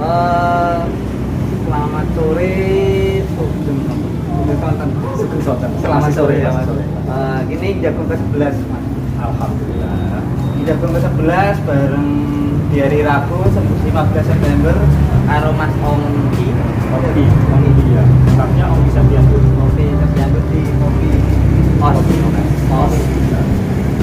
Eh, Selamat sore, Sugeng. Selamat sore. Gini Jagung ke-11, Mas. Alhamdulillah. Jagung ke-11 bareng di hari Rabu 15 September karo Mas Ongki. Kopi ya. Tempatnya Om bisa diambil. Kopi September di Kopi Os.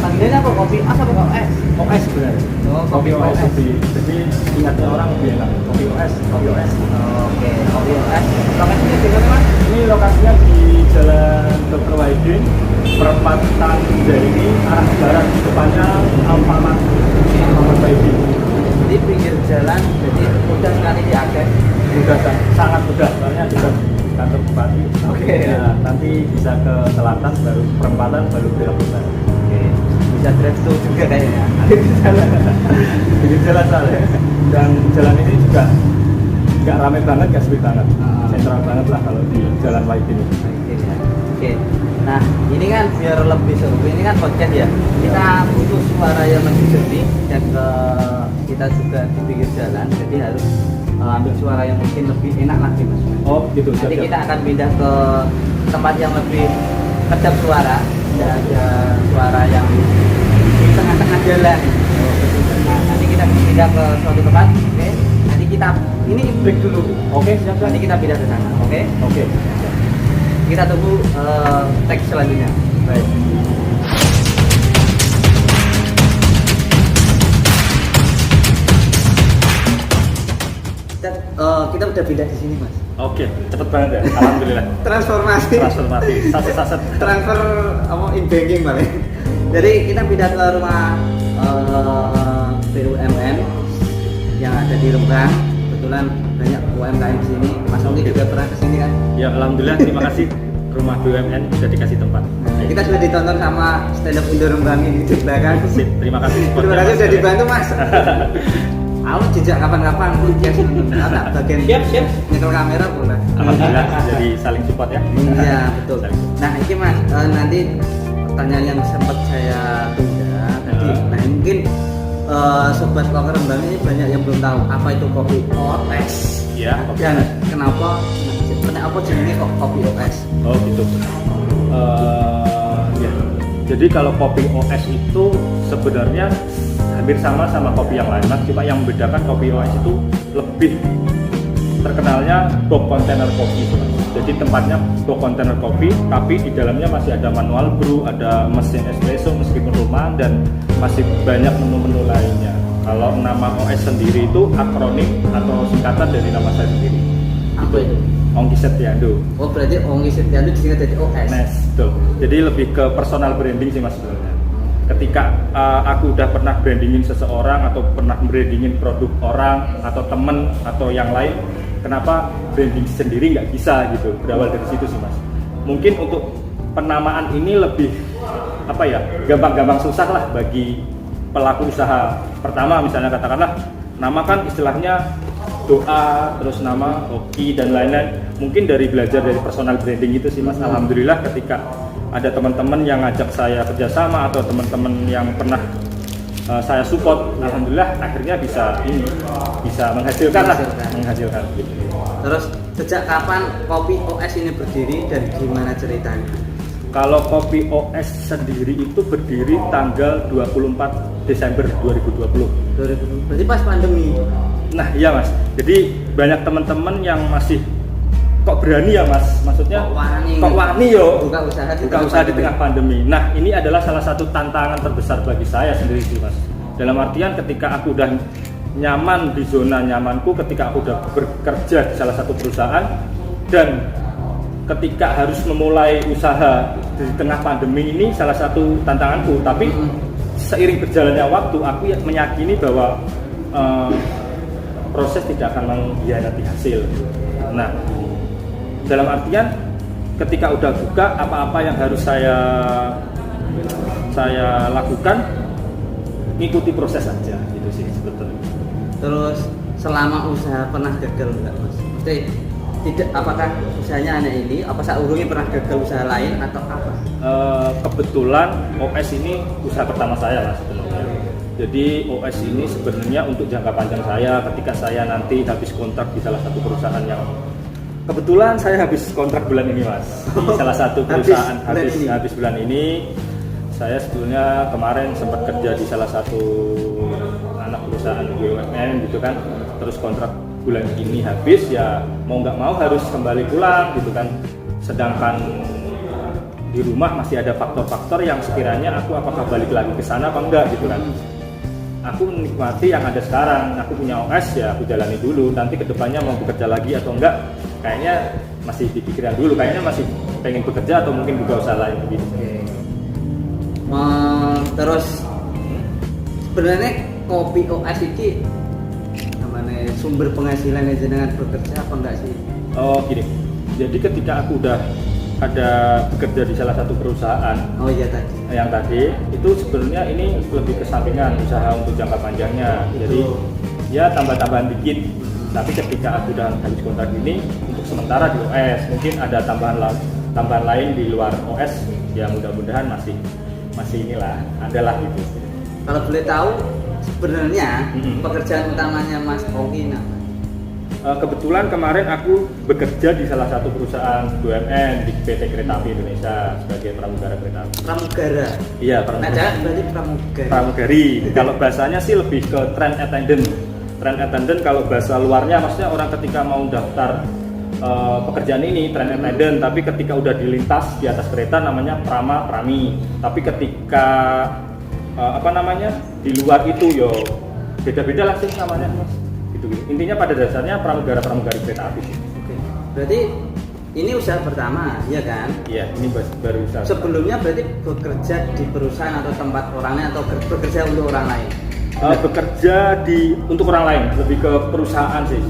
Panggilannya apa? Kopi Os apa Kopi S? OS benar. Oh, Kopi OS lebih. Jadi ingatnya orang lebih enak. Kopi OS. Oke, Kopi OS. Lokasinya di mana, Mas? Ini lokasinya di Jalan Dr. Wahidin, perempatan Jaini, arah barat, depannya Alfamart. Wahidin. Di pinggir jalan, jadi mudah sekali diakses. Mudah, sangat mudah. Soalnya juga kantor bupati. Oke. Nah, nanti bisa ke selatan, baru perempatan, baru belok ke barat. Oke, bisa drive thru juga kayaknya. Di jalan soalnya. Dan jalan ini juga nggak ramai banget, nggak sepi banget. Sentral banget lah kalau di Jalan Wahidin ini. Oke. Nah, ini kan biar lebih seru. Ini kan podcast ya. Kita butuh suara yang lebih jernih dan kita juga di pinggir jalan. Jadi harus ambil suara yang mungkin lebih enak lagi, Mas. Oh gitu. Nanti siap. kita akan pindah ke tempat yang lebih kedap suara. Tidak ada suara yang di tengah-tengah jalan. Nah, nanti kita pindah ke suatu tempat. Oke. Nanti kita ini break dulu. Oke, siap. Nanti kita pindah ke sana. Oke. Oke. Kita tunggu teks selanjutnya. Baik. Kita udah pindah di sini, Mas. Oke, cepet banget ya. Alhamdulillah. Transformasi. Saset. Transfer in banking paling. Jadi kita pindah ke rumah BUMN yang ada di Rembang. Kebetulan banyak UMKM di sini. Mas Ongki juga pernah ke sini kan? Ya, alhamdulillah. Terima kasih. Rumah BUMN sudah dikasih tempat. Kita sudah ditonton sama stand up Indo Rembang ini di belakang. Sip, terima kasih. Terima kasih sudah dibantu, Mas. Aku jejak kapan-kapan podcast ada bagian siap nyekel kamera boleh. Alhamdulillah jadi saling support ya. Iya betul. Nah ini Mas nanti pertanyaan yang sempat saya tunda tadi. Nah mungkin sobat Loker Rembang ini banyak yang belum tahu apa itu kopi OS. Iya. Dan kenapa jenisnya kok kopi OS? Oh gitu. Ya. Jadi kalau kopi OS itu sebenarnya hampir sama kopi yang lain, Mas. Cuma yang membedakan kopi OS itu lebih terkenalnya box kontainer kopi. Jadi tempatnya box kontainer kopi, tapi di dalamnya masih ada manual brew, ada mesin espresso meskipun rumah, dan masih banyak menu-menu lainnya. Kalau nama OS sendiri itu akronim atau singkatan dari nama saya sendiri. Apa itu? Ongki Setiando. Oh berarti Ongki Setiando disingkat dari OS. Nes, betul. Jadi lebih ke personal branding sih Mas sebenarnya. Ketika aku udah pernah brandingin seseorang atau pernah brandingin produk orang atau temen atau yang lain, kenapa branding sendiri nggak bisa gitu? Berawal dari situ sih Mas. Mungkin untuk penamaan ini lebih apa ya, gampang-gampang susah lah bagi pelaku usaha. Pertama misalnya katakanlah nama kan istilahnya doa, terus nama hoki dan lain-lain. Mungkin dari belajar dari personal branding itu sih Mas. Alhamdulillah ketika ada teman-teman yang ngajak saya kerjasama atau teman-teman yang pernah saya support, alhamdulillah akhirnya bisa menghasilkan. Gitu. Terus sejak kapan kopi OS ini berdiri dan gimana ceritanya? Kalau kopi OS sendiri itu berdiri tanggal 24 Desember 2020. Berarti pas pandemi. Nah iya Mas, jadi banyak teman-teman yang masih kok berani ya Mas, maksudnya kok wani yo buka usaha di tengah pandemi. Nah ini adalah salah satu tantangan terbesar bagi saya sendiri sih Mas. Dalam artian ketika aku udah nyaman di zona nyamanku, ketika aku udah bekerja di salah satu perusahaan, dan ketika harus memulai usaha di tengah pandemi ini salah satu tantanganku. Tapi seiring berjalannya waktu aku meyakini bahwa proses tidak akan mengkhianati hasil. Nah dalam artian ketika udah buka, apa-apa yang harus saya lakukan ngikuti proses aja gitu sih sebetulnya. Terus selama usaha pernah gagal enggak Mas? Tidak, apakah usahanya aneh ini, apa saurungi pernah gagal usaha lain atau apa? Kebetulan OS ini usaha pertama saya lah sebenarnya. Jadi OS ini sebenarnya untuk jangka panjang saya ketika saya nanti habis kontrak di salah satu perusahaan yang kebetulan saya habis kontrak bulan ini Mas. Di salah satu perusahaan habis bulan ini. Saya sebetulnya kemarin sempat kerja di salah satu anak perusahaan BUMN gitu kan. Terus kontrak bulan ini habis, ya mau nggak mau harus kembali pulang gitu kan. Sedangkan di rumah masih ada faktor-faktor yang sekiranya aku apakah balik lagi ke sana apa enggak gitu kan. Aku menikmati yang ada sekarang, aku punya OS ya aku jalani dulu, nanti kedepannya mau bekerja lagi atau enggak kayaknya masih dipikiran dulu, kayaknya masih pengen bekerja atau mungkin buka usaha lain gitu. Terus sebenarnya kopi OS ini namanya sumber penghasilan dengan bekerja apa enggak sih? Oh gini, jadi ketika aku udah ada bekerja di salah satu perusahaan yang tadi itu sebenarnya ini lebih kesampingan usaha untuk jangka panjangnya, jadi ya tambah-tambahan dikit. Tapi ketika aku udah habis kontrak ini untuk sementara di OS, mungkin ada tambahan lain di luar OS ya, mudah-mudahan masih inilah adalah gitu. Kalau boleh tahu sebenarnya pekerjaan utamanya Mas Ogi apa? Kebetulan kemarin aku bekerja di salah satu perusahaan BUMN di PT Kereta Api Indonesia sebagai pramugara kereta api. Pramugara? Iya, pramugara. Nah, berarti pramugari. Pramugari. Kalau bahasanya sih lebih ke train attendant. Train attendant kalau bahasa luarnya maksudnya orang ketika mau daftar pekerjaan ini train attendant, tapi ketika udah dilintas di atas kereta namanya prami. Tapi ketika di luar itu yo beda-beda lah sih namanya Mas. Gitu. Intinya pada dasarnya pramugari kereta api. Oke. Berarti ini usaha pertama, ya kan? Iya, ini baru usaha. Sebelumnya berarti bekerja di perusahaan atau tempat orang lain atau bekerja untuk orang lain? Bekerja untuk orang lain, lebih ke perusahaan sih.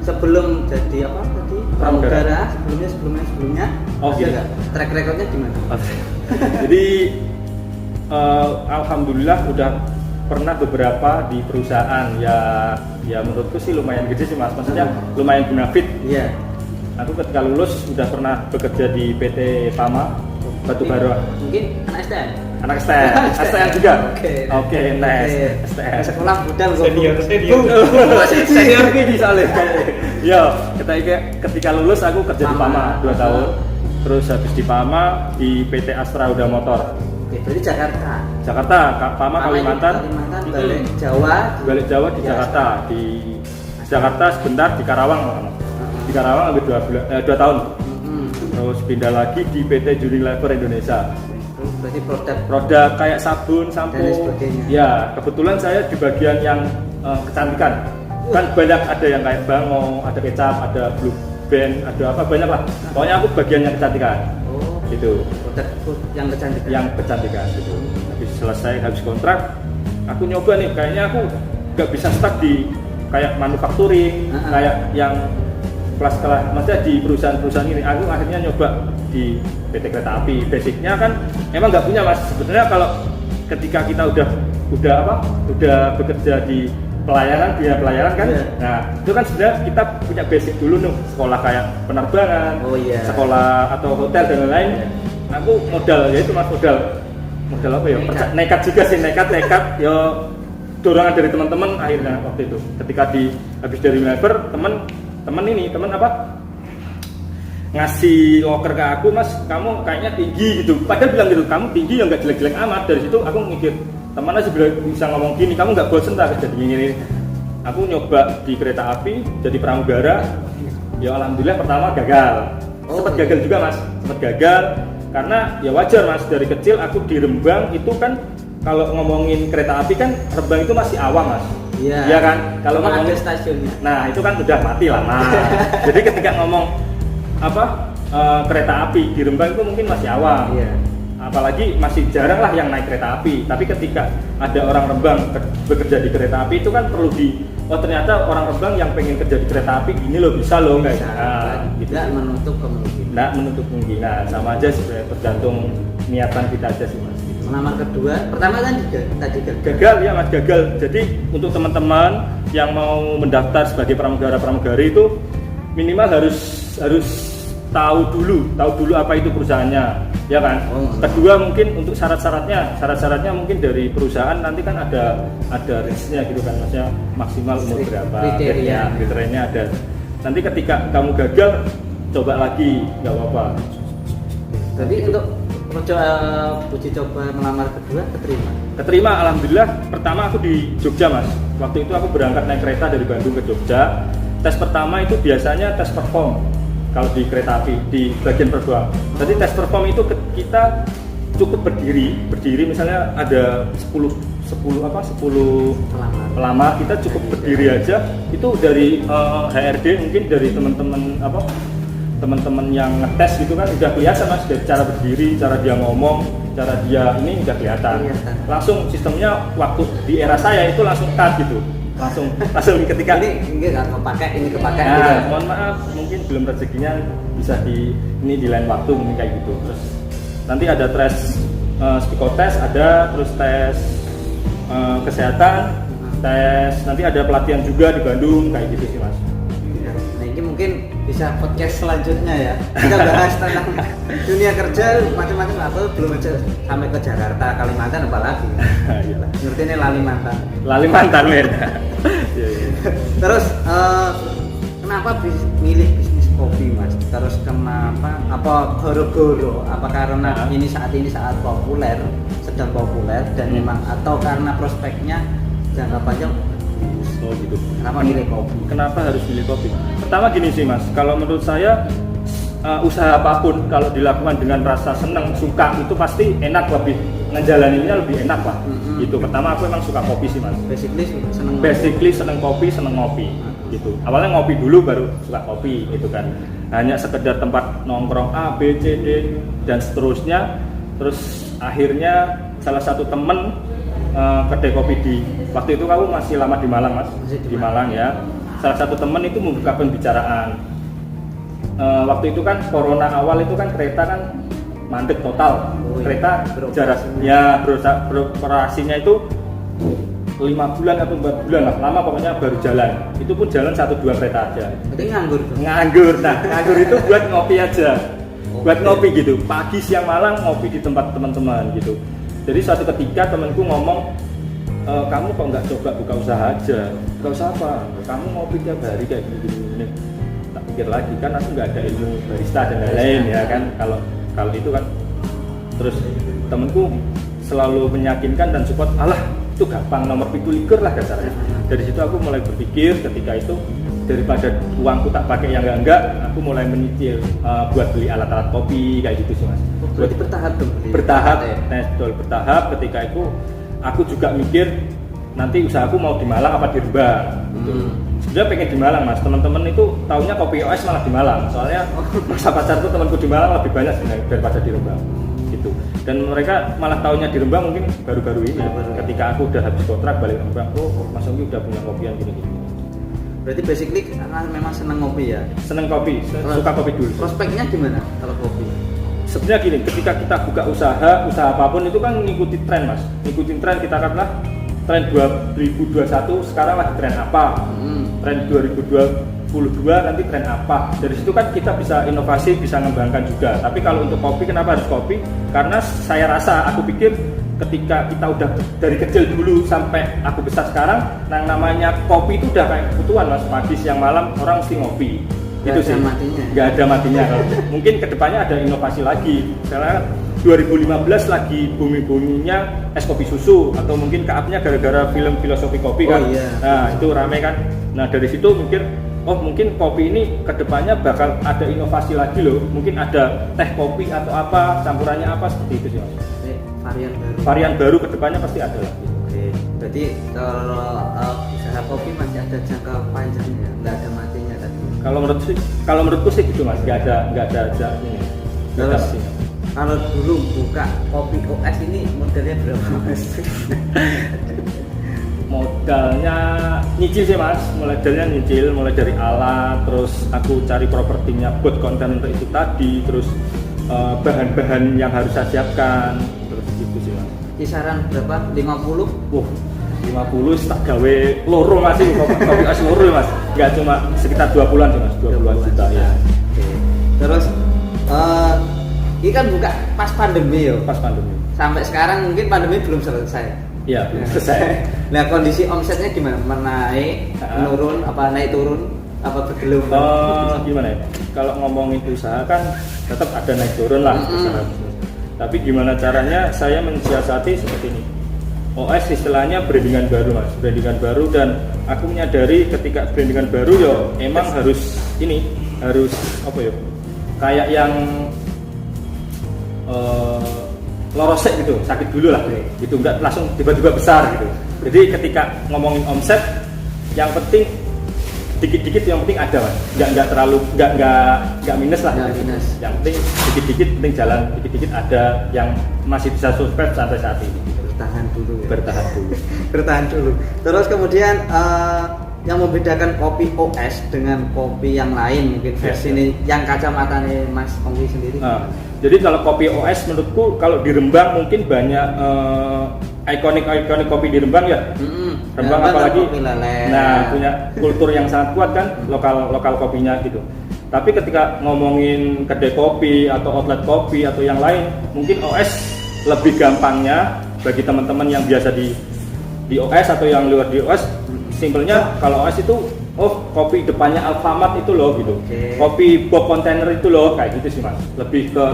Sebelum jadi apa tadi? Pramugara, sebelumnya. Oh, iya. Track recordnya gimana? Jadi alhamdulillah udah pernah beberapa di perusahaan ya menurutku sih lumayan gede sih Mas, maksudnya lumayan benefit. Iya. Aku ketika lulus udah pernah bekerja di PT Pama Batubara. Mungkin anak STM. Anak STM juga. Oke, nice. STM. Sekolah budal senior. Senior gini soalnya. Yo, ketika lulus aku kerja di Pama 2 tahun. Terus habis di Pama di PT Astra Uda Motor. Oke, berarti Jakarta, Pama Kalimantan, balik Jawa di Jakarta, di Jakarta sebentar di Karawang, lebih 2 tahun. Terus pindah lagi di PT Unilever Indonesia. Berarti produk kayak sabun, sampo. Ya, kebetulan saya di bagian yang kecantikan. Kan banyak ada yang kayak bango, ada kecap, ada blue band, ada apa banyak lah. Pokoknya aku bagian yang kecantikan. Gitu. Yang kecantikan gitu. Habis kontrak aku nyoba nih, kayaknya aku nggak bisa stuck di kayak manufacturing, kayak yang kelas-kelas, maksudnya di perusahaan-perusahaan ini. Aku akhirnya nyoba di PT Kereta Api. Basicnya kan emang nggak punya Mas. Sebenarnya kalau ketika kita udah bekerja di pelayaran kan, nah itu kan sudah kita punya basic dulu nih, sekolah kayak penerbangan, sekolah atau hotel dan lain-lain. Aku modal apa ya? Nekat juga sih, nekat yo dorongan dari teman-teman. Akhirnya waktu itu ketika habis dari Unilever, teman ngasih loker ke aku, Mas, kamu kayaknya tinggi gitu. Padahal bilang gitu, kamu tinggi ya nggak jelek-jelek amat. Dari situ aku mikir, teman aja bisa ngomong gini, kamu nggak bosen tak kerja gini. Aku nyoba di kereta api jadi pramugara. Ya alhamdulillah pertama gagal. Sempat gagal juga Mas, karena ya wajar Mas, dari kecil aku di Rembang itu kan kalau ngomongin kereta api kan Rembang itu masih awam Mas. Iya kan? Kalau ngomongin stasiunnya. Nah, itu kan udah mati lah. Nah, jadi ketika ngomong kereta api di Rembang itu mungkin masih awam. Apalagi masih jarang lah yang naik kereta api. Tapi ketika ada orang Rembang bekerja di kereta api itu kan perlu ternyata orang Rembang yang pengen kerja di kereta api gini loh, bisa loh nggak? Gitu. Nggak menutup kemungkinan. Nggak menutup kemungkinan, sama aja sebenarnya, tergantung niatan kita aja sih Mas. Melamar kedua, pertama kan tadi gagal ya Mas, gagal. Jadi untuk teman-teman yang mau mendaftar sebagai pramugari itu minimal harus tahu dulu apa itu perusahaannya. ya kan. Oh. Kedua mungkin untuk syarat-syaratnya mungkin dari perusahaan nanti kan ada range-nya gitu kan, maksudnya maksimal umur berapa, kriterianya ada. Nanti ketika kamu gagal coba lagi nggak apa-apa. Jadi untuk uji coba melamar kedua Keterima, alhamdulillah. Pertama aku di Jogja mas. Waktu itu aku berangkat naik kereta dari Bandung ke Jogja. Tes pertama itu biasanya tes perform. Kalau di kereta api di bagian perform. Jadi tes perform itu kita cukup berdiri misalnya ada 10 pelamar, kita cukup berdiri aja. Itu dari HRD mungkin dari teman-teman yang ngetes gitu kan udah kelihatan mas, dari cara berdiri, cara dia ngomong, cara dia ini udah kelihatan. Langsung sistemnya waktu di era saya itu langsung cut gitu. Langsung ketika ini nggak kepake gitu. Mohon maaf mungkin belum rezekinya bisa di lain waktu mungkin kayak gitu. Terus nanti ada tes psikotes, ada terus tes kesehatan, tes nanti ada pelatihan juga di Bandung kayak gitu sih mas. Nah ini mungkin bisa podcast selanjutnya ya, kita bahas tentang dunia kerja macam-macam, atau belum aja sampai ke Jakarta, Kalimantan apalagi. Ngerti ini Lalimantan men. Terus kenapa milih bisnis kopi mas? Terus kenapa? Apa goro-goro? Apa karena ini saat populer, sedang populer dan memang, atau karena prospeknya jangka panjang? Oh gitu. Kenapa milih kopi? Kenapa harus milih kopi? Pertama gini sih mas, kalau menurut saya usaha apapun kalau dilakukan dengan rasa senang, suka itu pasti enak, lebih ngejalaninnya lebih enak lah. Gitu. Pertama aku emang suka kopi sih mas. Basically seneng kopi, seneng ngopi. Gitu. Awalnya ngopi dulu baru suka kopi gitu kan. Hanya sekedar tempat nongkrong A, B, C, D dan seterusnya. Terus akhirnya salah satu temen kedai kopi di waktu itu kamu masih lama di Malang mas, di Malang ya. Salah satu temen itu membuka pembicaraan. Waktu itu kan corona awal itu kan kereta kan mandek total. Kereta jaraknya beroperasinya itu 5 bulan atau 4 bulan lah, lama pokoknya baru jalan. Itu pun jalan 1-2 kereta aja. Berarti Nganggur. Nah, nganggur itu buat ngopi aja. Buat ngopi gitu. Pagi, siang, malam ngopi di tempat teman-teman gitu. Jadi suatu ketika temanku ngomong, kamu kok nggak coba buka usaha aja? Buka usaha apa? Kamu ngopi tiap hari kayak gini. Tak pikir lagi kan aku nggak ada ilmu barista dan lain-lain ya kan. Kalau itu kan, terus temanku selalu meyakinkan dan support. Alah itu gampang, nomor pintu likur lah kasarnya. Dari situ aku mulai berpikir ketika itu, daripada uangku tak pakai yang enggak, aku mulai menyicil buat beli alat-alat kopi kayak gitu sih mas. Berarti bertahap. Bertahap. Ketika itu aku juga mikir nanti usahaku mau di Malang apa di Rembang. Gitu. Sebenarnya pengen di Malang mas. Teman-teman itu taunya kopi OS malah di Malang. Soalnya masa pacarku temanku di Malang lebih banyak sebenarnya daripada di Rembang. Gitu. Dan mereka malah taunya di Rembang mungkin baru-baru ini. Ketika aku udah habis kontrak balik ke Rembang, Mas Onggi udah punya kopian gini-gini. Berarti basically memang seneng ngopi ya? Seneng kopi, suka kopi dulu. Prospeknya gimana kalau kopi? Sebenarnya gini, ketika kita buka usaha apapun itu kan ngikuti tren mas. Ngikutin tren, kita katakanlah tren 2021 sekarang lagi tren apa? Tren 2022 nanti tren apa? Dari situ kan kita bisa inovasi, bisa mengembangkan juga. Tapi kalau untuk kopi, kenapa harus kopi? Karena saya rasa, aku pikir ketika kita udah dari kecil dulu sampai aku besar sekarang, yang namanya kopi itu udah kayak kebutuhan mas. Pagi, siang, malam orang mesti ngopi. Itu sih, nggak ada matinya. Mungkin kedepannya ada inovasi lagi. Karena 2015 lagi bumi-buminya es kopi susu, atau mungkin ke-up-nya gara-gara film Filosofi Kopi kan. Nah itu rame kan. Nah dari situ mikir, mungkin kopi ini kedepannya bakal ada inovasi lagi loh. Mungkin ada teh kopi atau apa, campurannya apa, seperti itu sih mas. Varian baru kedepannya pasti ada lagi. Oke, berarti kalau usaha kopi masih ada jangka panjangnya, nggak ada matinya tadi. Kalau menurutku sih gitu mas, nggak ada ini. Terus kalau dulu buka kopi OS ini modelnya berapa mas? Modalnya nyicil sih mas, mulai dari alat, terus aku cari propertinya buat konten untuk itu tadi, terus bahan-bahan yang harus saya siapkan, terus gitu sih mas. Kisaran berapa? 50? 50 tak gawe loro mas, kopi es loro mas, nggak cuma sekitar 20-an sih mas, 20-an juta ya. Oke. Terus ini kan buka pas pandemi yo. Pas pandemi. Sampai sekarang mungkin pandemi belum selesai. Iya, belum selesai. Nah, kondisi omsetnya gimana? Menaik, menurun, apa naik turun, apa bergelombang? Gimana ya? Kalau ngomongin usaha kan tetap ada naik turun lah usaha. Tapi gimana caranya saya mensiasati seperti ini. OS istilahnya brandingan baru mas, brandingan baru, dan aku menyadari ketika brandingan baru yo emang harus apa ya? Kayak yang lorosek gitu, sakit dulu lah gitu, nggak langsung tiba-tiba besar gitu. Jadi ketika ngomongin omset, yang penting dikit-dikit, yang penting ada mas, nggak terlalu nggak minus lah. Minus. Yang penting dikit-dikit, penting jalan dikit-dikit ada yang masih bisa survive sampai saat ini. Bertahan dulu. Ya. Bertahan dulu. Terus kemudian yang membedakan kopi OS dengan kopi yang lain mungkin versi ini yang kacamata nih Mas Ongki sendiri. Jadi kalau kopi OS menurutku kalau di Rembang mungkin banyak ikonik kopi di Rembang ya. Rembang apalagi nah punya kultur yang sangat kuat kan, lokal kopinya gitu. Tapi ketika ngomongin kedai kopi atau outlet kopi atau yang lain, mungkin OS lebih gampangnya bagi teman-teman yang biasa di OS atau yang luar di OS. Simpelnya kalau OS itu kopi depannya Alfamart itu loh gitu. Kopi box container itu loh kayak gitu sih mas. Lebih ke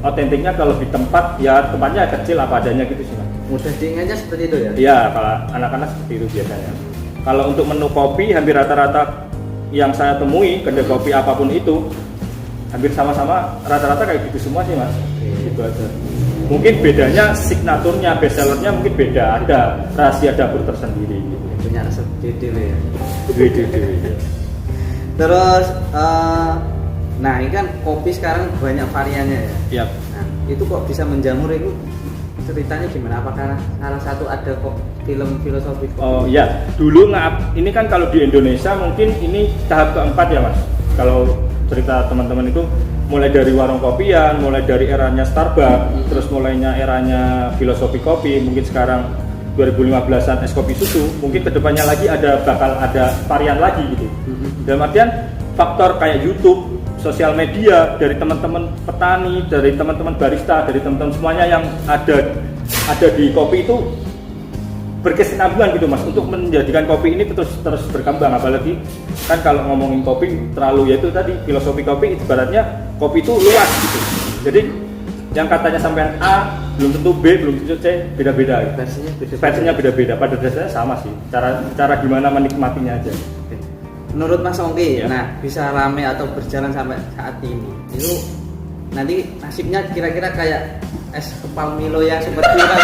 otentiknya, kalau di tempat ya tempatnya kecil apa adanya gitu sih mas. Mudah diingatnya seperti itu ya? Iya, kalau anak-anak seperti itu biasanya. Kalau untuk menu kopi hampir rata-rata yang saya temui kedai kopi apapun itu hampir sama-sama rata-rata kayak gitu semua sih mas. Gitu aja. Mungkin bedanya signaturnya, bestsellernya mungkin beda, ada rahasia dapur tersendiri gitu. Punya resep DDW ya. DDW. Terus nah ini kan kopi sekarang banyak variannya ya. Yap. Nah, itu kok bisa menjamur itu ceritanya gimana? Apakah salah satu ada kok film filosofi kopi? Oh ya, dulu ini kan kalau di Indonesia mungkin ini tahap keempat ya mas. Kalau cerita teman-teman itu mulai dari warung kopian, mulai dari eranya Starbucks, terus mulainya eranya filosofi kopi, mungkin sekarang 2015an es kopi susu, mungkin kedepannya lagi bakal ada varian lagi gitu. Dalam artian faktor kayak YouTube, sosial media, dari teman-teman petani, dari teman-teman barista, dari teman-teman semuanya yang ada di kopi itu berkesinambungan gitu mas, untuk menjadikan kopi ini terus berkembang. Apalagi kan kalau ngomongin kopi terlalu yaitu tadi filosofi kopi, ibaratnya kopi itu luas gitu. Jadi yang katanya sampean A belum tentu B, belum tentu C, beda-beda. Versinya beda-beda. Pada dasarnya sama sih. Cara gimana menikmatinya aja. Menurut Mas Ongki, Ya. nah bisa rame atau berjalan sampai saat ini, itu nanti nasibnya kira-kira kayak es kepal Milo yang seperti itu.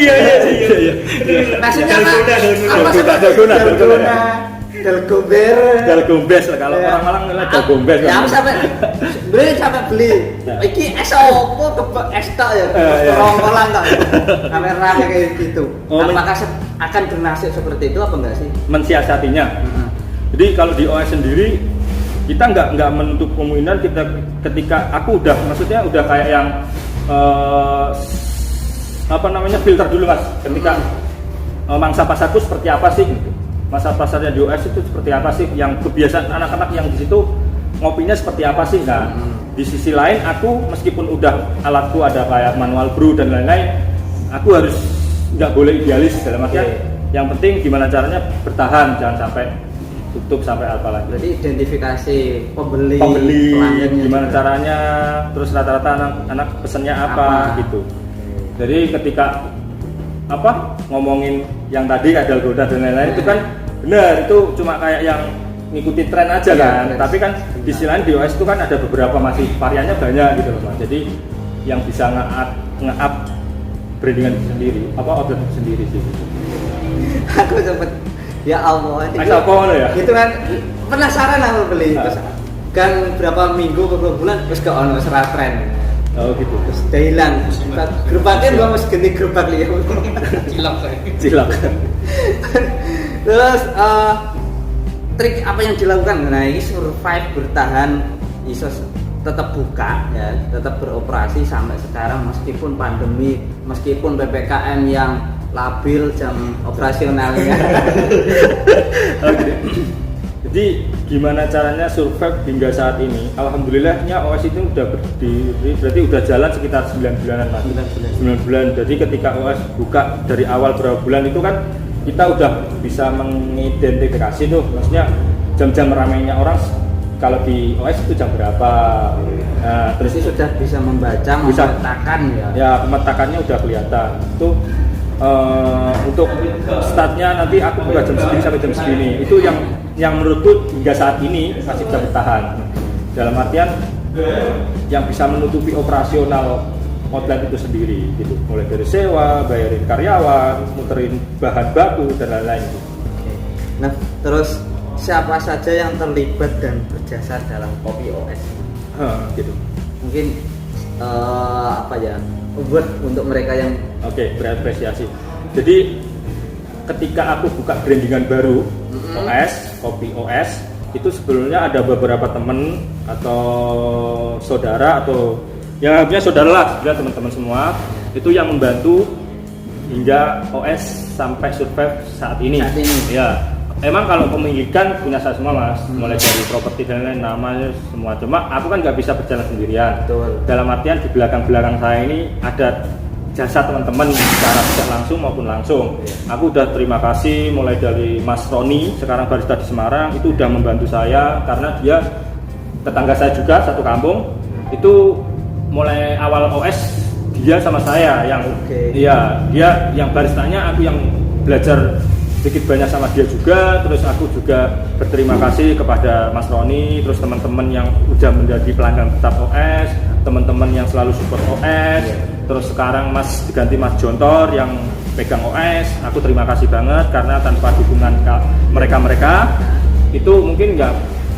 Iya. Nasibnya Dalgombes lah kalau orang-orang nilai Dalgombes. Ya sampai beli. Iki es opo kebak es tok ya. Rongkolan tok. Sampai rame kayak gitu. Apakah akan bernasib seperti itu apa enggak sih? Mensiasatinya. Jadi kalau di OS sendiri kita nggak menutup kemungkinan ketika aku udah kayak yang filter dulu mas. Ketika mangsa pasarku seperti apa sih gitu. Masa pasarnya di OS itu seperti apa sih, yang kebiasaan anak-anak yang di situ ngopinya seperti apa sih. Nah di sisi lain aku meskipun udah alatku ada kayak manual brew dan lain-lain, aku harus nggak boleh idealis dalam artian yang penting gimana caranya bertahan, jangan sampai tutup sampai apa lagi. Jadi identifikasi pembeli gimana caranya, terus rata-rata anak pesennya apa gitu. Jadi ketika ngomongin yang tadi kayak Dalgona dan lain-lain itu kan benar, itu cuma kayak yang ngikuti tren aja kan. Tapi kan di sisi lain di OS itu kan ada beberapa masih variannya banyak gitu loh mas. Jadi yang bisa nge-up brandingan sendiri, outlet sendiri sih. Aku sempet ya Allah ya? Itu kan penasaran aku beli terus kan berapa minggu beberapa bulan terus ke ono serah tren. Oh gitu. Terus dia hilang. Gerobaknya gua mesti ganti gerobak liya. Cilok. Terus trik apa yang dilakukan? Nah, ini survive bertahan iso tetap buka ya, tetap beroperasi sampai sekarang meskipun pandemi, meskipun PPKM yang labil jam operasionalnya. Jadi gimana caranya survive hingga saat ini? Alhamdulillahnya OS itu udah berdiri, berarti udah jalan sekitar 9 bulanan Mas. 9 bulan. Jadi ketika OS buka dari awal berapa bulan itu kan kita udah bisa mengidentifikasi tuh, maksudnya jam-jam ramainya orang kalau di OS itu jam berapa. Nah, terus Berarti sudah bisa membaca, memetakan ya. Ya, pemetakannya udah kelihatan. Itu untuk startnya nanti aku buka jam segini sampai jam segini. Itu yang menurutku hingga saat ini masih bisa bertahan. Dalam artian yang bisa menutupi operasional outlet itu sendiri gitu. Mulai dari sewa, bayarin karyawan, muterin bahan baku dan lain-lain gitu. Nah, terus siapa saja yang terlibat dan berjasa dalam Kopi OS? Gitu. Mungkin apa ya? Buat untuk mereka yang berapresiasi. Jadi ketika aku buka brandingan baru OS, Kopi OS, itu sebelumnya ada beberapa temen atau saudara atau ya harusnya saudara lah, sebenarnya teman-teman semua itu yang membantu hingga OS sampai survive saat ini. Ya, emang kalau pemilikan punya saya semua Mas, mulai dari properti dan lain namanya semua. Cuma aku kan nggak bisa berjalan sendirian. Betul. Dalam artian di belakang saya ini ada jasa teman-teman secara tidak langsung maupun langsung. Aku udah terima kasih mulai dari Mas Roni, sekarang barista di Semarang, itu udah membantu saya karena dia tetangga saya juga satu kampung. Itu mulai awal OS dia sama saya yang dia yang baristanya, aku yang belajar sedikit banyak sama dia juga. Terus aku juga berterima kasih kepada Mas Roni, terus teman-teman yang udah menjadi pelanggan tetap OS, teman-teman yang selalu support OS. Terus sekarang diganti Mas Jontor yang pegang OS. Aku terima kasih banget karena tanpa dukungan mereka itu mungkin nggak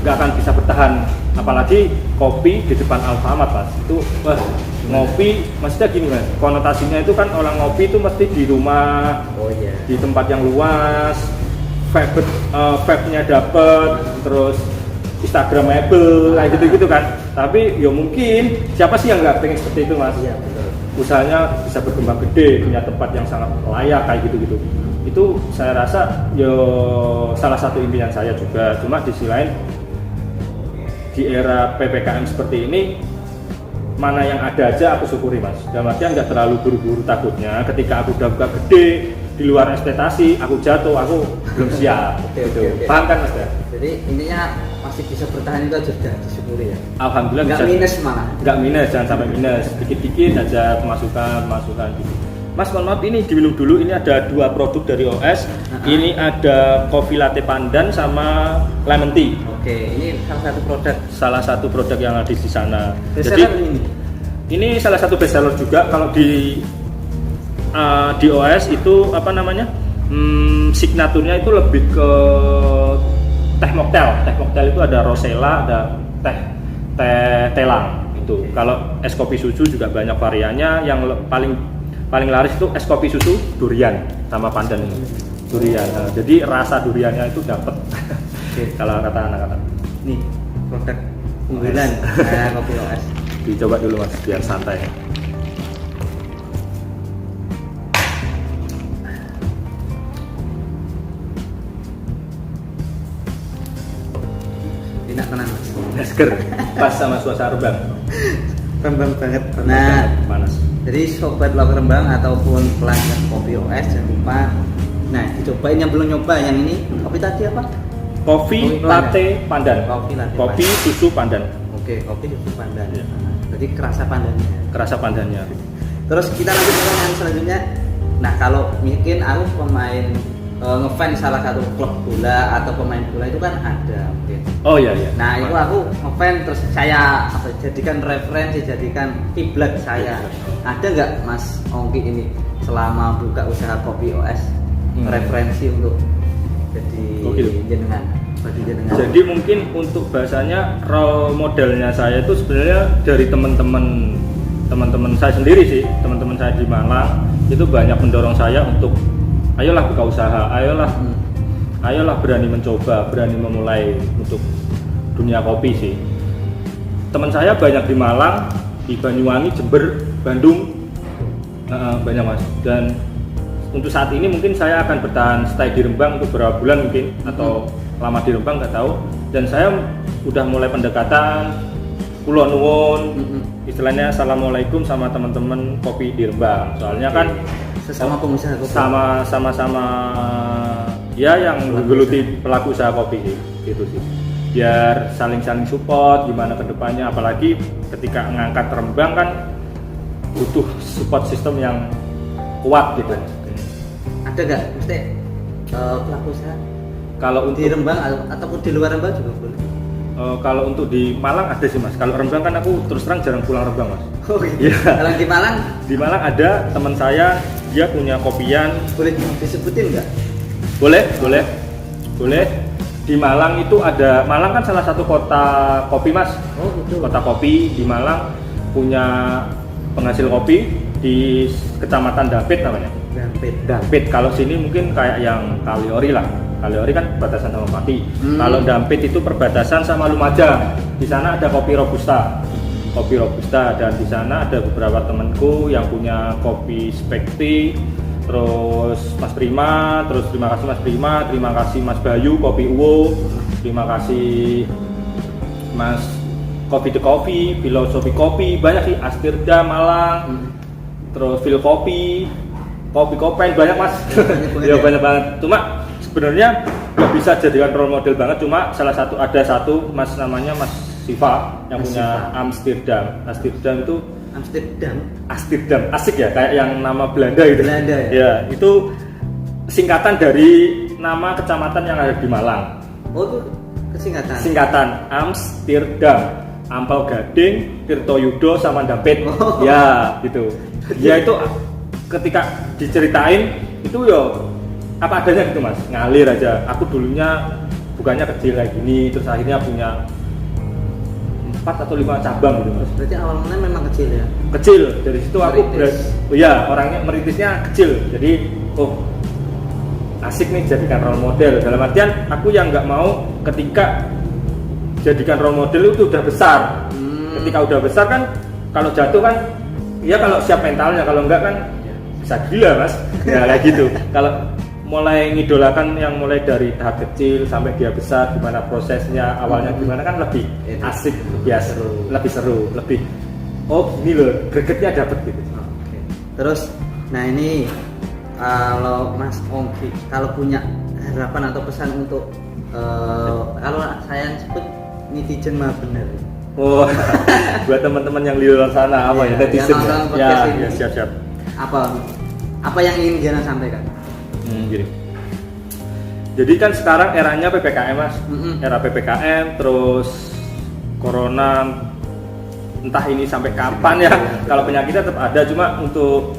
akan bisa bertahan. Apalagi kopi di depan Alfamart Mas, itu ngopi maksudnya gini Mas, konotasinya itu kan orang ngopi itu mesti di rumah, di tempat yang luas, vibe-nya dapet, terus Instagramable kayak gitu-gitu kan. Tapi ya mungkin siapa sih yang nggak pengen seperti itu Mas? Iya, betul. Usahanya bisa berkembang gede, punya tempat yang sangat layak kayak gitu-gitu. Itu saya rasa yo salah satu impian saya juga. Cuma di sisi lain di era PPKM seperti ini, mana yang ada aja aku syukuri Mas. Dalam artian nggak terlalu buru-buru, takutnya ketika aku udah buka gede di luar ekspektasi, aku jatuh, aku belum siap. Oke. Paham kan Mas ya? Jadi intinya masih bisa bertahan itu aja sudah disyukuri ya. Alhamdulillah Nggak bisa. minus malah. Nggak minus, jangan sampai minus. Dikit-dikit aja pemasukan gitu. Mas, mohon maaf, ini diminum dulu. Ini ada 2 produk dari OS. Ini ada Coffee Latte Pandan sama Lemon Tea. Oke, ini salah satu produk yang ada di sana. Jadi ini salah satu best seller juga. Kalau di OS itu apa namanya? Signaturnya itu lebih ke teh mocktail. Teh mocktail itu ada rosella, ada teh telang itu. Kalau es kopi susu juga banyak variannya. Yang paling laris itu es kopi susu durian sama pandan ini. Durian. Nah, jadi rasa duriannya itu dapat. Kalau kata anak-anak. Nih, produk unggulan Kopi OS. Dicoba dulu Mas, biar santai. Enak tenang Mas. Seger, pas sama suasana Rembang banget. Nah, panas. jadi sobat Loker Rembang ataupun pelanggan Kopi OS jangan lupa. Nah, dicobain yang belum nyoba yang ini. Kopi tadi apa? Kopi latte pandan. Kopi susu pandan. Oke, kopi susu pandan. Ya. Berarti kerasa pandannya. Kerasa pandannya. Terus kita lanjut ke pertanyaan selanjutnya. Nah, kalau mungkin aku pemain ngefans salah satu klub bola atau pemain bola itu kan ada mungkin. Oh iya. Nah, itu aku ngefans terus saya jadikan referensi, jadikan kiblat saya. Ada nggak Mas Ongki ini selama buka usaha Kopi OS referensi untuk jadi jenengan? Jadi mungkin untuk bahasanya role modelnya saya itu sebenarnya dari teman-teman saya sendiri sih. Teman-teman saya di Malang itu banyak mendorong saya untuk ayolah buka usaha, ayolah berani mencoba, berani memulai untuk dunia kopi sih. Teman saya banyak di Malang, di Banyuwangi, Jember, Bandung, banyak Mas. Dan untuk saat ini mungkin saya akan bertahan stay di Rembang untuk beberapa bulan mungkin, atau lama di Rembang nggak tahu. Dan saya udah mulai pendekatan kula nuwun, istilahnya assalamualaikum sama teman-teman kopi di Rembang. Soalnya kan sesama pengusaha kopi. Sama ya yang menggeluti pelaku usaha kopi gitu sih. Biar saling support gimana ke depannya, apalagi ketika ngangkat Rembang kan butuh support sistem yang kuat gitu. Ada nggak mesti pelaku usaha Kalau di untuk Rembang ataupun di luar Rembang juga boleh? kalau untuk di Malang ada sih mas. Kalau Rembang kan aku terus terang jarang pulang Rembang mas. Oh gitu. Iya. Kalau di Malang Di Malang ada teman saya, dia punya kopian. boleh disebutin nggak? Boleh. Di Malang itu ada, Malang kan salah satu kota kopi mas. Oh gitu. Kota kopi di Malang, punya penghasil kopi di Kecamatan Dampit namanya. Dampit. Kalau sini mungkin kayak yang Kaliori lah. Kaliori kan perbatasan sama Pati. Kalau Dampit itu perbatasan sama Lumajang. Di sana ada kopi robusta. Dan di sana ada beberapa temanku yang punya kopi Spekti, terus Mas Prima, terus terima kasih Mas Prima, terima kasih Mas Bayu Kopi Uwo, terima kasih Mas Kopi The Coffee, Filosofi Kopi, banyak sih, Astirda Malang, terus Phil Kopi, Kopi Kopen, banyak mas. Ya banyak banget. Cuma sebenarnya nggak bisa jadikan role model banget, cuma ada satu mas namanya Mas Siva yang Mas punya Siva. Amsterdam itu Amsterdam. asik ya, kayak yang nama Belanda gitu. Belanda ya? Ya, itu singkatan dari nama kecamatan yang ada di Malang. Oh itu Singkatan Amsterdam, Ampau Gading, Tirtoyudo sama Dampit. Oh. Ya, gitu. Ya itu ketika diceritain itu yo apa adanya gitu mas, ngalir aja. Aku dulunya bukannya kecil kayak gini, terus akhirnya punya 4 atau 5 cabang gitu mas. Berarti awalnya memang kecil ya? Kecil, dari situ aku orangnya merintisnya kecil. Jadi asik nih jadikan role model. Dalam artian aku yang nggak mau ketika jadikan role model itu udah besar. Ketika udah besar kan kalau jatuh kan ya kalau siap mentalnya, kalau enggak kan bisa gila mas. Ya kayak gitu. Kalau mulai ngidolakan yang mulai dari tahap kecil sampai dia besar, gimana prosesnya, awalnya gimana kan lebih asik, lebih seru, lebih gini loh, gregetnya dapet gitu. Oke. Terus, nah ini kalau Mas Ongki, kalau punya harapan atau pesan untuk kalau saya sebut netizen mah bener. Oh, buat teman-teman yang di luar sana apa ya netizen ya, siap. Apa yang ingin Diana sampaikan? Gini. Jadi kan sekarang eranya PPKM mas, era PPKM, terus Corona, entah ini sampai kapan ya. Kalau penyakitnya tetap ada, cuma untuk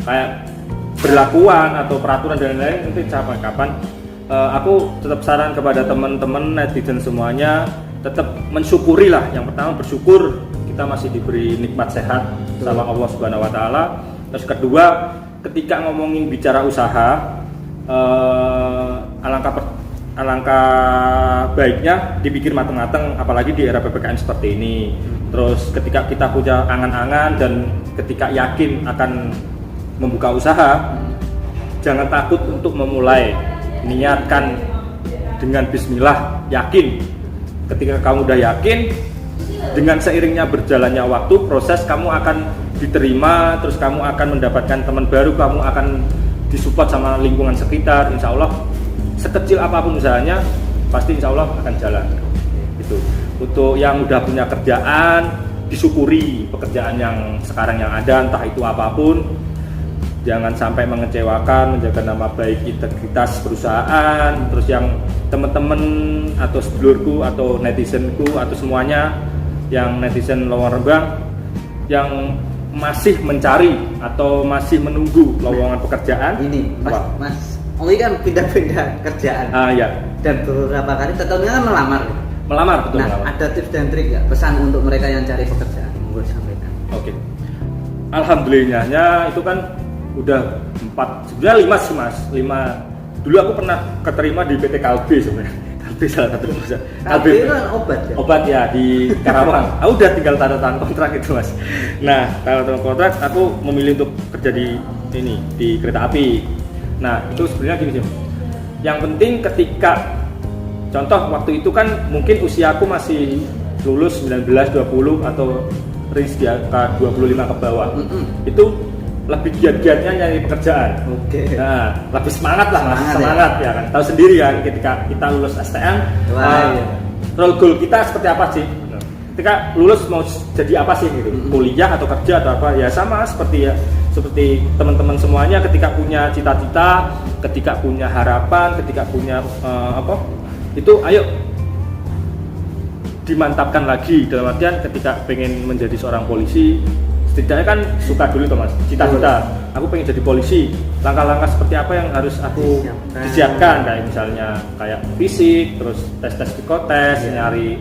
kayak berlakuan atau peraturan dan lain-lain nanti sampai kapan. Aku tetap saran kepada teman-teman netizen semuanya, tetap mensyukuri lah. Yang pertama bersyukur kita masih diberi nikmat sehat sama Allah Subhanahu Wa Taala. Terus kedua, ketika ngomongin bicara usaha, alangkah baiknya dipikir matang-matang, apalagi di era PPKM seperti ini. Terus ketika kita punya angan-angan dan ketika yakin akan membuka usaha, jangan takut untuk memulai. Niatkan dengan bismillah, yakin. Ketika kamu udah yakin, dengan seiringnya berjalannya waktu, proses kamu akan diterima, terus kamu akan mendapatkan teman baru, kamu akan disupport sama lingkungan sekitar. Insya Allah sekecil apapun usahanya pasti insya Allah akan jalan. Itu untuk yang udah punya kerjaan, disyukuri pekerjaan yang sekarang yang ada, entah itu apapun. Jangan sampai mengecewakan, menjaga nama baik, integritas perusahaan. Terus yang teman-teman atau sedulurku atau netizenku atau semuanya yang netizen Lowongan Rembang yang masih mencari atau masih menunggu lowongan pekerjaan ini Mas Ongki kan pindah-pindah kerjaan. Ya. Dan beberapa kali tentunya kan melamar. Betul. Nah, ada tips dan trik nggak, pesan untuk mereka yang cari pekerjaan, monggo disampaikan. Oke. Alhamdulillahnya itu kan udah 4, sebenarnya 5 sih mas. 5. Dulu aku pernah keterima di PT Kalbe sebenarnya. Kalbe salah satu perusahaan. Kalbe itu kan obat ya? Obat ya di Karawang. Aku udah tinggal tanda tangan kontrak itu mas. Nah, tanda tangan kontrak aku memilih untuk kerja di kereta api. Nah, itu sebenarnya gini sih. Yang penting ketika contoh waktu itu kan mungkin usiaku masih lulus 19, 20 atau range di angka 25 ke bawah. Itu lebih giat-giatnya nyari pekerjaan. Nah, lebih semangat lah, semangat ya kan. Tahu sendiri kan ketika kita lulus STM, role goal kita seperti apa sih? Ketika lulus mau jadi apa sih gitu? Kuliah atau kerja atau apa? Ya sama seperti teman-teman semuanya ketika punya cita-cita, ketika punya harapan, ketika punya itu ayo dimantapkan lagi, dalam artian ketika pengen menjadi seorang polisi setidaknya kan suka dulu tuh mas, cita-cita aku pengen jadi polisi, langkah-langkah seperti apa yang harus aku disiapkan, kayak misalnya kayak fisik, terus tes psikotes, nyari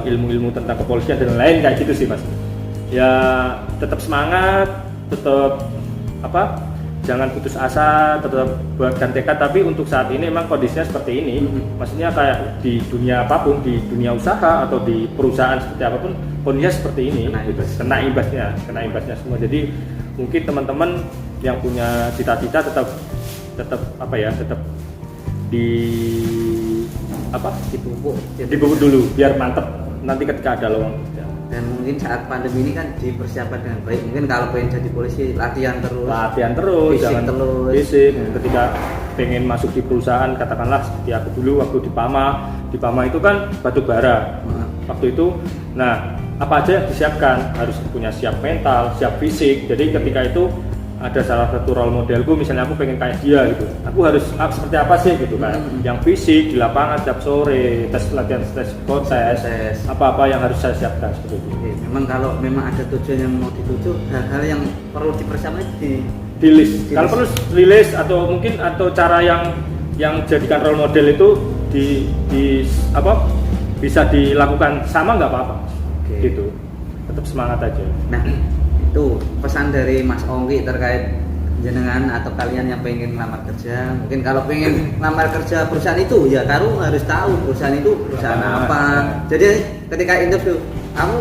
ilmu-ilmu tentang kepolisian dan lain kayak gitu sih mas. Ya tetap semangat, tetap jangan putus asa, tetap buatkan tekad. Tapi untuk saat ini memang kondisinya seperti ini. Maksudnya kayak di dunia apapun, di dunia usaha atau di perusahaan seperti apapun, kondisinya seperti ini. Kena imbasnya semua. Jadi mungkin teman-teman yang punya cita-cita tetap dipupuk dulu biar mantep nanti ketika ada lowongan kerja. Dan mungkin saat pandemi ini kan dipersiapkan dengan baik. Mungkin kalau pengen jadi polisi latihan terus, fisik. Ketika pengen masuk di perusahaan, katakanlah seperti aku dulu waktu di Pama itu kan batu bara waktu itu. Nah, apa aja yang disiapkan, harus punya siap mental, siap fisik. Jadi ketika itu ada salah satu role modelku, misalnya aku pengen kayak dia gitu, aku harus seperti apa sih gitu kan, yang fisik di lapangan tiap sore, latihan tes apa yang harus saya siapkan seperti itu. Memang kalau memang ada tujuan yang mau dituju, hal-hal yang perlu dipersiapkan di list. Kalau perlu di list atau cara yang jadikan role model itu bisa dilakukan sama nggak apa-apa. Gitu, tetap semangat aja. Nah, itu pesan dari Mas Ongki terkait jenengan atau kalian yang pengen ngelamar kerja. Mungkin kalau pengen ngelamar kerja perusahaan itu ya kamu harus tahu perusahaan itu perusahaan apa. Jadi ketika interview kamu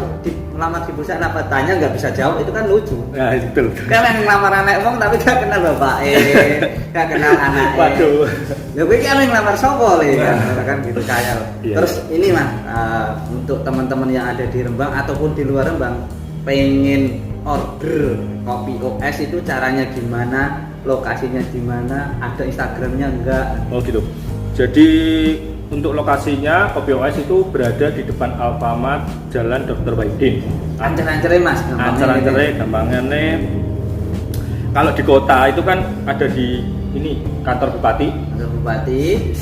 ngelamar di perusahaan apa, tanya nggak bisa jawab, itu kan lucu. Ya betul. Kan yang ngelamar anak wong tapi gak kenal bapaknya, gak kenal anaknya. Waduh. Ya gue kan yang ngelamar sopo kan gitu kayak. Terus ini Mas, untuk teman-teman yang ada di Rembang ataupun di luar Rembang pengen order Kopi OS itu caranya gimana, lokasinya di mana, ada Instagramnya enggak? Oh gitu. Jadi untuk lokasinya Kopi OS itu berada di depan Alfamart Jalan Dr. Wahidin. Ancer-ancernya Mas, gampangnya. Kalau di kota itu kan ada di ini kantor bupati. Kantor bupati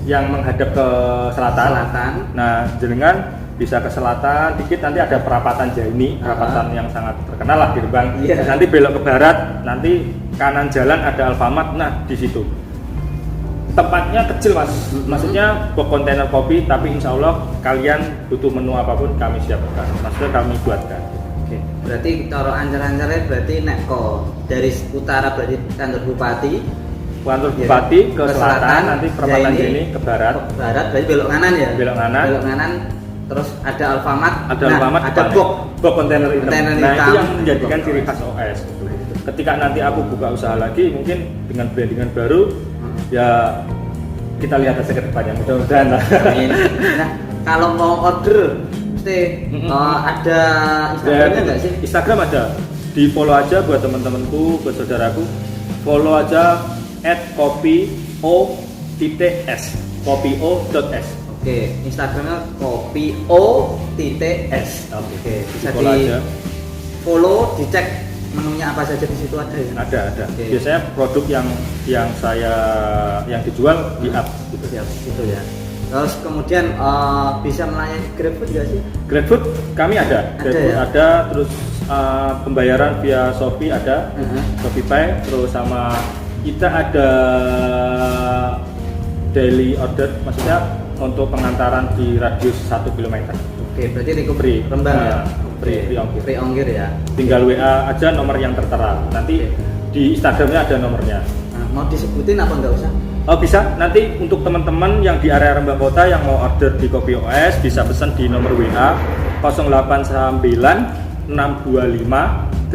yang menghadap ke selatan. Nah, jenengan bisa ke selatan dikit, nanti ada perapatan Jaini, perapatan yang sangat terkenal lah di Rembang. Nanti belok ke barat, nanti kanan jalan ada Alfamart. Nah, di situ tempatnya kecil mas, maksudnya kontainer kopi, tapi insya Allah kalian butuh menu apapun kami siapkan, maksudnya kami buatkan. Berarti kalau ancar-ancarnya berarti dari utara berarti kantor bupati ke selatan, nanti perapatan Jaini ke barat. Berarti belok kanan ya? Belok kanan. Terus ada Alfamart, ada box kontainer hitam. Nah, itu yang menjadikan ciri khas OS. Gitu. Ketika nanti aku buka usaha lagi, mungkin dengan brandingan baru, ya kita lihat aja ke depannya. Mudah-mudahan lah. Nah, kalau mau order, mesti ada Instagramnya nggak sih? Instagram ada. Di follow aja buat teman-temanku, buat saudaraku. Follow aja @kopio.s. kopio.s. Oke, Instagramnya kopio.s. Oke, bisa di follow, dicek menunya apa saja di situ ada ya? Ada. Biasanya produk yang dijual di up gitu. Gitu ya. Terus kemudian bisa melayani GrabFood nggak sih? GrabFood kami ada. GrabFood ada, terus pembayaran via Shopee ada, ShopeePay, terus sama kita ada daily order, maksudnya untuk pengantaran di radius 1 km. Oke, berarti recovery Rembang ya? Free ongkir ya? Tinggal WA aja nomor yang tertera, nanti di Instagramnya ada nomornya. Nah, mau disebutin apa nggak usah? Oh bisa, nanti untuk teman-teman yang di area Rembang Kota yang mau order di Kopi OS bisa pesan di nomor WA 089 625 890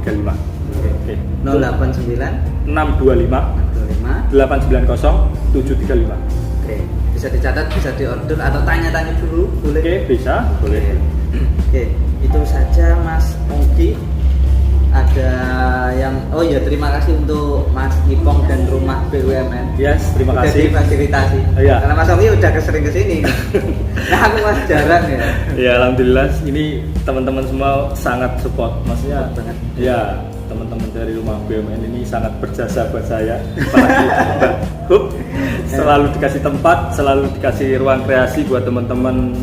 735. Oke. 089 625 890 735. Oke, bisa dicatat, bisa diorder atau tanya-tanya dulu, boleh? Oke, bisa, boleh. Oke, itu saja Mas Ongki. Ada yang terima kasih untuk Mas Ipong dan rumah BUMN. Yes, terima Udah kasih. difasilitasi. Iya. Karena Mas Ongki udah sering kesini. Nah, aku masih jarang ya. Ya alhamdulillah ini teman-teman semua sangat support, maksudnya Support banget. ya teman-teman dari rumah BUMN ini sangat berjasa buat saya. Apalagi Mbak Hub selalu dikasih tempat, selalu dikasih ruang kreasi buat teman-teman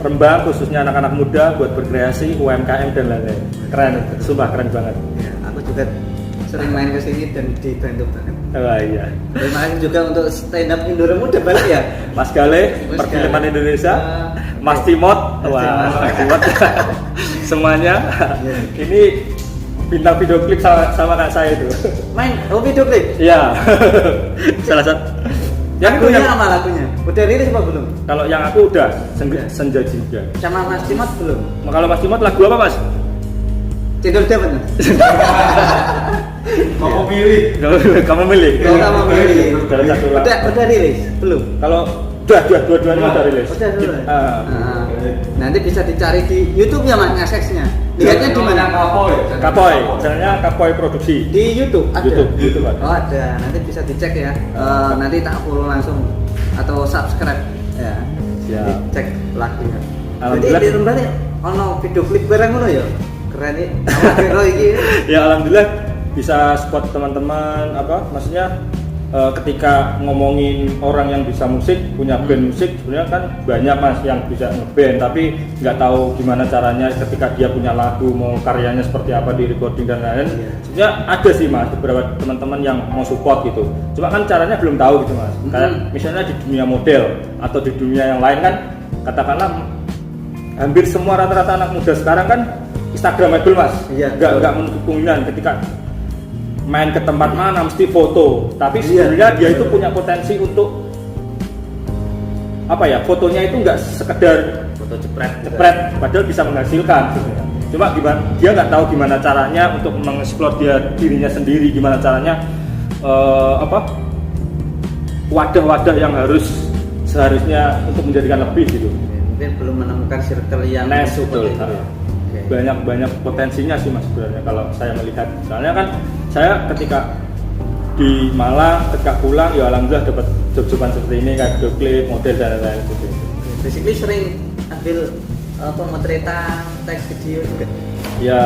Rembang, khususnya anak-anak muda buat berkreasi, UMKM dan lain-lain. Keren, sumpah keren banget. Ya, aku juga sering main ke sini dan dibantu banget. Oh iya. Terima kasih juga untuk stand up Indora Muda balik ya. Mas Gale, Mas perfilman Gale. Indonesia, Mas Oke. Timot, Mas wah, Timot. Mas Timot, semuanya. Iya. Ini bintang video klip sama kak saya itu. Main video klip. Iya, salah satu. Yang Lagunya apa lagunya? Udah rilis apa belum? kalau yang aku udah Udah. Senja Jingga. Sama Mas Timot belum? Kalau Mas Timot lagu apa Mas? Cendol dapat Mas? Mau milih. Kamu milih. Oh, kamu milih. Salah satu lagu. Udah rilis? Belum? Kalau dua-duanya udah rilis. Udah dulu. Ah. Nanti bisa dicari di YouTube-nya Mas ngaksesnya. Lihatnya di mana? Kapoy, channelnya Kapoy Produksi. Di YouTube ada. YouTube ada. Oh ada. Nanti bisa dicek ya. Nanti tak follow langsung atau subscribe ya. Siap. Jadi cek lagunya. Jadi Alhamdulillah. di tempat ini ono video klip bareng ngono ya. Keren nih. Awak kira iki. Ya alhamdulillah bisa support teman-teman apa maksudnya ketika ngomongin orang yang bisa musik punya band musik sebenarnya kan banyak Mas yang bisa ngeband tapi nggak tahu gimana caranya ketika dia punya lagu mau karyanya seperti apa di recording dan lain-lain. Iya. Sebenarnya ada sih Mas beberapa teman-teman yang mau support gitu cuma kan caranya belum tahu gitu Mas kayak misalnya di dunia model atau di dunia yang lain kan katakanlah hampir semua rata-rata anak muda sekarang kan Instagramable Mas. Iya, nggak betul. menutup kemungkinan ketika main ke tempat mana mesti foto tapi Iya. sebenarnya dia itu punya potensi untuk apa ya fotonya itu nggak sekedar Foto jepret. padahal bisa menghasilkan sebenarnya. Cuma gimana dia nggak tahu gimana caranya untuk mengeksplor dia dirinya sendiri gimana caranya wadah-wadah yang harus seharusnya untuk menjadikan lebih gitu. Mungkin belum menemukan circle yang Nice, support betul. itu. Oke. Banyak potensinya sih Mas sebenarnya kalau saya melihat. Soalnya kan saya ketika di Malang ketika pulang ya alhamdulillah dapat job-joban seperti ini kayak video klip, model dan lain-lain gitu. Basically sering ambil pemotretan, teks video juga. Ya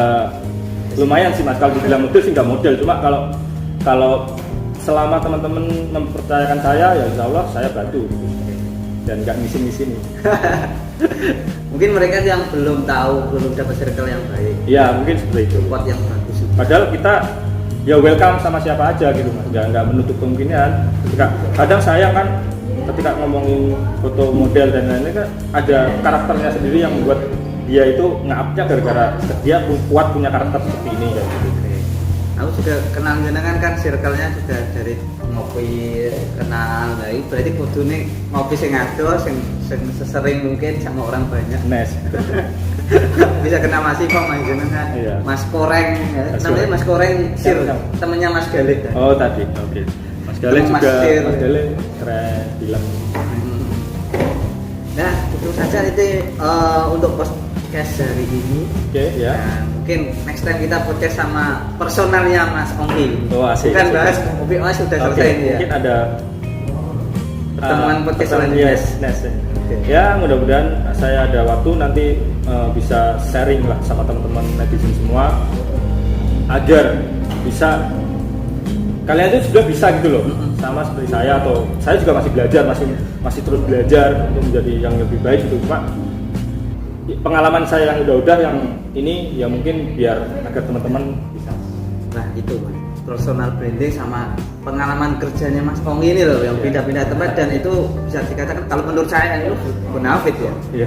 lumayan sih Mas kalau dibilang model sih nggak model cuma kalau selama teman-teman mempercayakan saya ya insya Allah saya bantu gitu. Dan nggak ngisin-ngisin. Mungkin mereka yang belum tahu, belum dapat circle yang baik, Ya mungkin seperti itu. support yang bagus. Padahal kita ya welcome sama siapa aja gitu Mas, nggak menutup kemungkinan. Kadang saya kan ketika ngomongin foto model dan lain-lain kan ada karakternya sendiri yang membuat dia itu nge-up-nya gara-gara dia kuat punya karakter seperti ini kayak gitu. Aku juga kenal jenengan kan circle-nya juga dari ngopi kenal, baik berarti kudune ngopi sing adoh, sing sesering mungkin sama orang banyak. Nes. Bisa kenal Mas Ipong, Mas jenengan, Iya. Mas Koreng, ya. Mas Namanya Koreng. Mas Koreng Sir, Siapa? temennya Mas Galih. Oh tadi, oke. Mas Gale Mas juga, Sir. Mas Gale keren film. Nah, itu saja itu untuk podcast hari ini. Oke ya. Nah, mungkin next time kita podcast sama personalnya Mas Ongki. Oh, asik, Bukan asik. bahas Ongki, oh sudah Oke, selesai ini ya. mungkin ada Pertemuan podcast selanjutnya. Yes, next. Ya mudah-mudahan saya ada waktu nanti bisa sharing lah sama teman-teman netizen semua agar bisa kalian itu sudah bisa gitu loh sama seperti saya atau saya juga masih belajar masih terus belajar untuk menjadi yang lebih baik gitu cuma pengalaman saya yang udah yang ini ya mungkin biar agar teman-teman bisa. Nah itu personal branding sama pengalaman kerjanya Mas Ongki ini loh yang Iya. pindah-pindah tempat dan itu bisa dikatakan kalau menurut saya itu bonafit ya. Iya.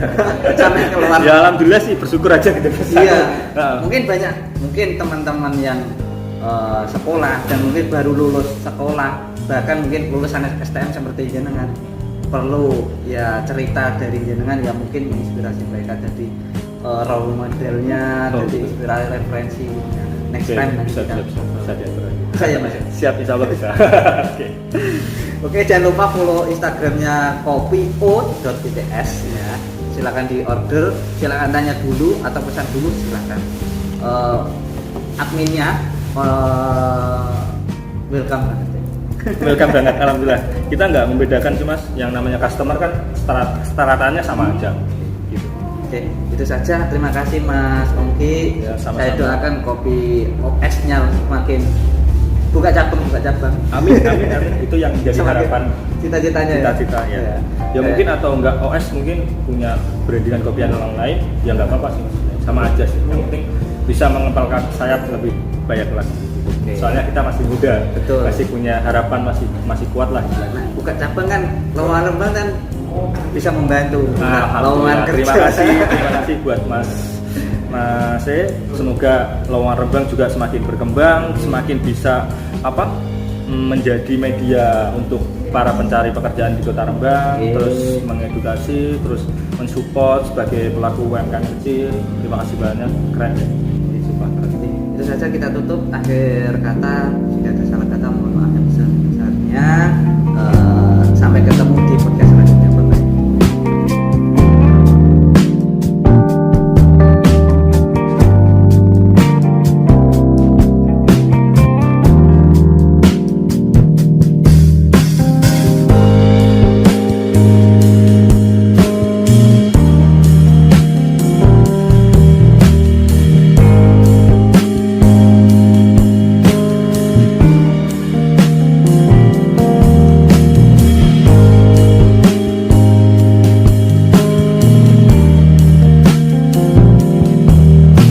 Sampai keluar. Ya alhamdulillah sih bersyukur aja gitu. Iya. Nah. Mungkin teman-teman yang sekolah dan mungkin baru lulus sekolah bahkan mungkin lulusan STM seperti jenengan perlu ya cerita dari jenengan yang mungkin menginspirasi mereka jadi role modelnya, jadi inspirasi referensi. Next Oke, time nanti bisa kita diatur lagi. Bisa ya Mas? Siap, insya Allah bisa. Oke. Oke, jangan lupa follow Instagramnya kopioat.bts ya. Silakan di order, silakan tanya dulu atau pesan dulu silakan. Adminnya welcome banget. Welcome banget, alhamdulillah. Kita nggak membedakan sih Mas, yang namanya customer kan startannya sama aja. Gitu. Oke, itu saja. Terima kasih Mas Ongki. Ya, sama-sama. Saya doakan kopi OS-nya makin buka cabang. Amin, amin, amin. Itu yang jadi Semakin harapan cita-citanya. Cita-cita ya. Ya mungkin atau enggak OS mungkin punya brandingan kopi yang lain, ya nggak apa-apa sih Mas. Sama aja sih. Yang penting bisa mengempalkan sayap lebih banyak lagi. Oke. Soalnya kita masih muda, Betul. masih punya harapan, masih kuat lah. Nah, buka cabang kan lowongan Rembang kan bisa membantu. Alhamdulillah. Terima kasih buat Mas E. Semoga lowongan Rembang juga semakin berkembang, semakin bisa menjadi media untuk para pencari pekerjaan di Kota Rembang, terus mengedukasi, terus mensupport sebagai pelaku UMKM kecil. Terima kasih banyak, keren ya. Itu saja kita tutup. Akhir kata, jika ada salah kata mohon